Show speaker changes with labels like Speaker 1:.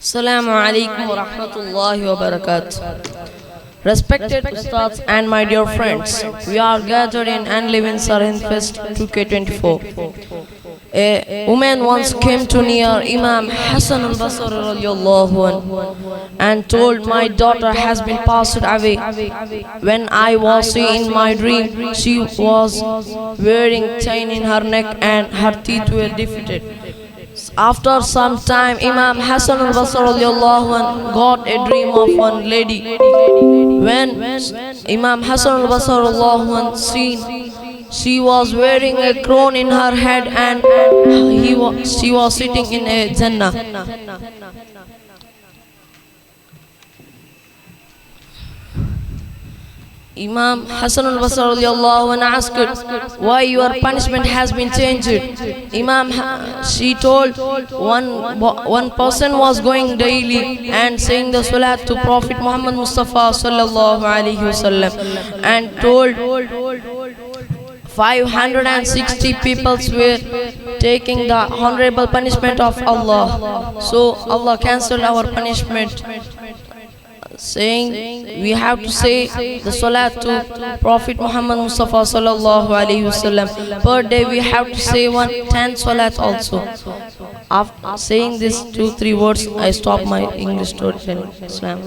Speaker 1: Assalamu alaikum wa rahmatullahi wa barakatuh. Respected Ustads and my dear friends, we are gathered in and live in Sarin Fest 2K24. A woman once came to near Imam Hassan al-Basri radiallahu anhu and told, "My daughter has been passed away. When I was seeing in my dream, she was wearing chain in her neck and her teeth were defeated." After some time, Imam Hassan al-Basri radiallahu anhu got a dream of one lady. When Imam Hassan al-Basri radiallahu anhu seen, she was wearing a crown in her head and she was sitting in a Jannah. Imam Hassan al-Basri radiallahu anhu asked, "Why your punishment has been changed?" She told, one person was going daily and saying the salat to Prophet Muhammad Mustafa sallallahu alaihi wasallam and told 560 people were taking the honorable punishment of Allah. So Allah cancelled our punishment, saying we have to say the salat to Prophet Muhammad Mustafa sallallahu alaihi wasallam. Per day we have to say 10 salat also. After saying these 2-3 words, I stop my English storytelling. Islam.